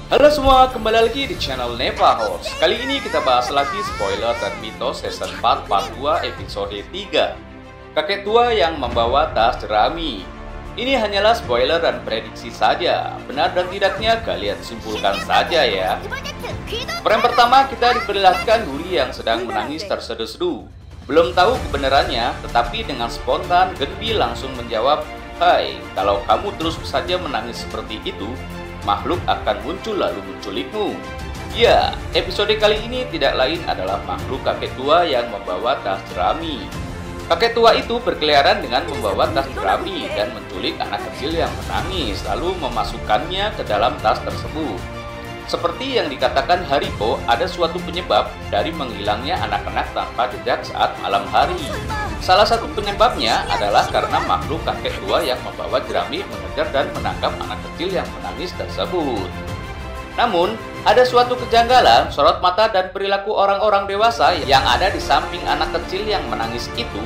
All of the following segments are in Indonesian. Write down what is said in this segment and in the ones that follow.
Halo semua, kembali lagi di channel Neva Horse. Kali ini kita bahas lagi spoiler dan mitos season 4 part 2 episode 3. Kakek tua yang membawa tas jerami. Ini hanyalah spoiler dan prediksi saja. Benar dan tidaknya kalian simpulkan saja ya. Frame pertama kita diperlihatkan Duri yang sedang menangis terseduh-seduh. Belum tahu kebenarannya, tetapi dengan spontan Genbi langsung menjawab, "Hai, kalau kamu terus saja menangis seperti itu, makhluk akan muncul lalu menculikmu." Ya, episode kali ini tidak lain adalah makhluk kakek tua yang membawa tas jerami. Kakek tua itu berkeliaran dengan membawa tas jerami dan menculik anak kecil yang menangis, lalu memasukkannya ke dalam tas tersebut. Seperti yang dikatakan Haribo, ada suatu penyebab dari menghilangnya anak-anak tanpa jejak saat malam hari. Salah satu penyebabnya adalah karena makhluk kakek tua yang membawa jerami mengejar dan menangkap anak kecil yang menangis tersebut. Namun, ada suatu kejanggalan, sorot mata dan perilaku orang-orang dewasa yang ada di samping anak kecil yang menangis itu.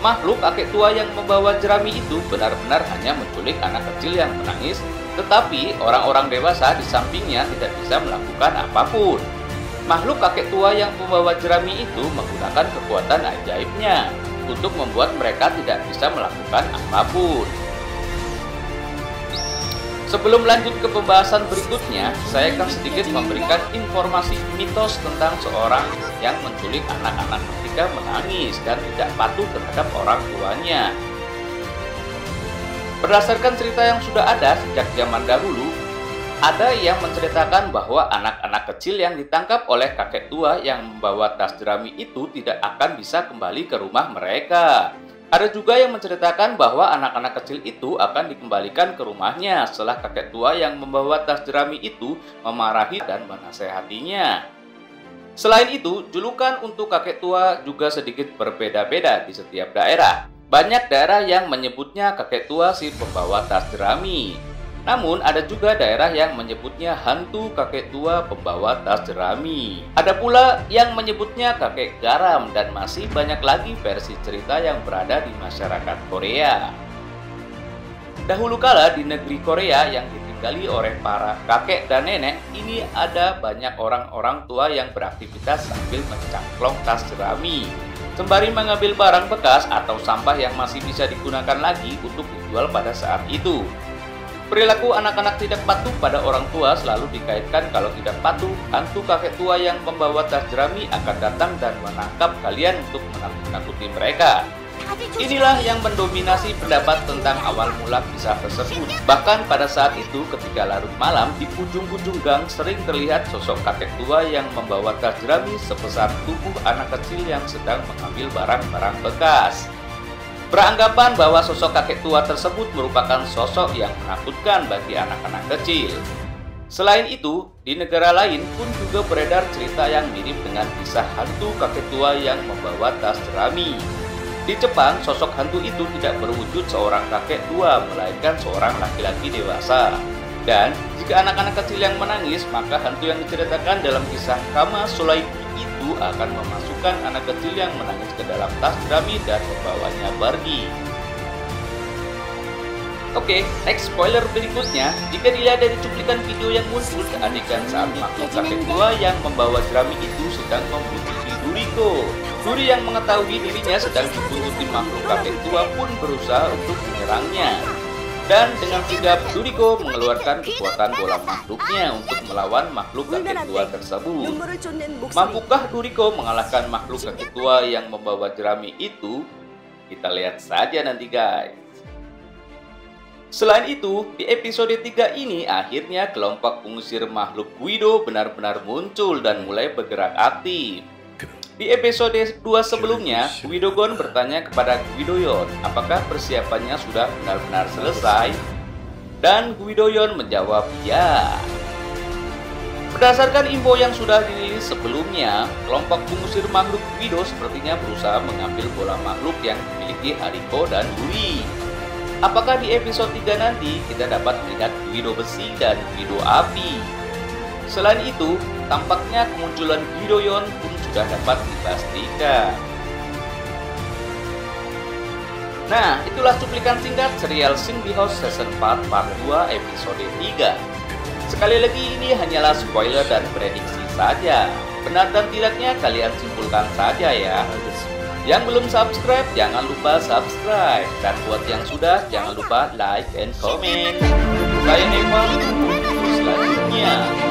Makhluk kakek tua yang membawa jerami itu benar-benar hanya menculik anak kecil yang menangis, tetapi orang-orang dewasa di sampingnya tidak bisa melakukan apapun. Makhluk kakek tua yang membawa jerami itu menggunakan kekuatan ajaibnya untuk membuat mereka tidak bisa melakukan apapun. Sebelum lanjut ke pembahasan berikutnya, saya akan sedikit memberikan informasi mitos tentang seorang yang menculik anak-anak ketika menangis dan tidak patuh terhadap orang tuanya. Berdasarkan cerita yang sudah ada sejak zaman dahulu, ada yang menceritakan bahwa anak-anak kecil yang ditangkap oleh kakek tua yang membawa tas jerami itu tidak akan bisa kembali ke rumah mereka. Ada juga yang menceritakan bahwa anak-anak kecil itu akan dikembalikan ke rumahnya setelah kakek tua yang membawa tas jerami itu memarahi dan menasehatinya. Selain itu, julukan untuk kakek tua juga sedikit berbeda-beda di setiap daerah. Banyak daerah yang menyebutnya kakek tua si pembawa tas jerami. Namun ada juga daerah yang menyebutnya hantu kakek tua pembawa tas jerami. Ada pula yang menyebutnya kakek garam dan masih banyak lagi versi cerita yang berada di masyarakat Korea. Dahulu kala di negeri Korea yang ditinggali oleh para kakek dan nenek, ini ada banyak orang-orang tua yang beraktivitas sambil mencangklong tas jerami, sembari mengambil barang bekas atau sampah yang masih bisa digunakan lagi untuk dijual pada saat itu. Perilaku anak-anak tidak patuh pada orang tua selalu dikaitkan kalau tidak patuh, hantu kakek tua yang membawa tas jerami akan datang dan menangkap kalian untuk menakut-nakuti mereka. Inilah yang mendominasi pendapat tentang awal mula kisah tersebut. Bahkan pada saat itu ketika larut malam, di ujung-ujung gang sering terlihat sosok kakek tua yang membawa tas jerami sebesar tubuh anak kecil yang sedang mengambil barang-barang bekas. Beranggapan bahwa sosok kakek tua tersebut merupakan sosok yang menakutkan bagi anak-anak kecil. Selain itu, di negara lain pun juga beredar cerita yang mirip dengan kisah hantu kakek tua yang membawa tas jerami. Di Jepang, sosok hantu itu tidak berwujud seorang kakek tua, melainkan seorang laki-laki dewasa. Dan jika anak-anak kecil yang menangis, maka hantu yang diceritakan dalam kisah Kama Sulaiki itu akan memasukkan anak kecil yang menangis ke dalam tas jerami dan membawanya pergi. Oke, next spoiler berikutnya. Jika dilihat dari cuplikan video yang muncul, keanehan saat makhluk kakek tua yang membawa jerami itu sedang membuntuti Duriko. Duri yang mengetahui dirinya sedang dibuntuti makhluk kakek tua pun berusaha untuk menyerangnya. Dan dengan sigap, Duriko mengeluarkan kekuatan bola makhluknya untuk melawan makhluk kakek tua tersebut. Mampukah Duriko mengalahkan makhluk kakek tua yang membawa jerami itu? Kita lihat saja nanti guys. Selain itu, di episode 3 ini akhirnya kelompok pengusir makhluk Guido benar-benar muncul dan mulai bergerak aktif. Di episode 2 sebelumnya, Guidogon bertanya kepada Guidoyon apakah persiapannya sudah benar-benar selesai, dan Guidoyon menjawab ya. Berdasarkan info yang sudah dirilis sebelumnya, kelompok pengusir makhluk Guido sepertinya berusaha mengambil bola makhluk yang dimiliki Haribo dan Yuri. Apakah di episode 3 nanti kita dapat melihat Guido besi dan Guido api? Selain itu, tampaknya kemunculan Guidoyon pun sudah dapat dipastikan. Nah, itulah cuplikan singkat serial Sing Behouse Season 4 Part 2 episode 3. Sekali lagi, ini hanyalah spoiler dan prediksi saja. Benar dan tidaknya kalian simpulkan saja ya. Yang belum subscribe, jangan lupa subscribe. Dan buat yang sudah, jangan lupa like and comment. Saya Evan, untuk selanjutnya.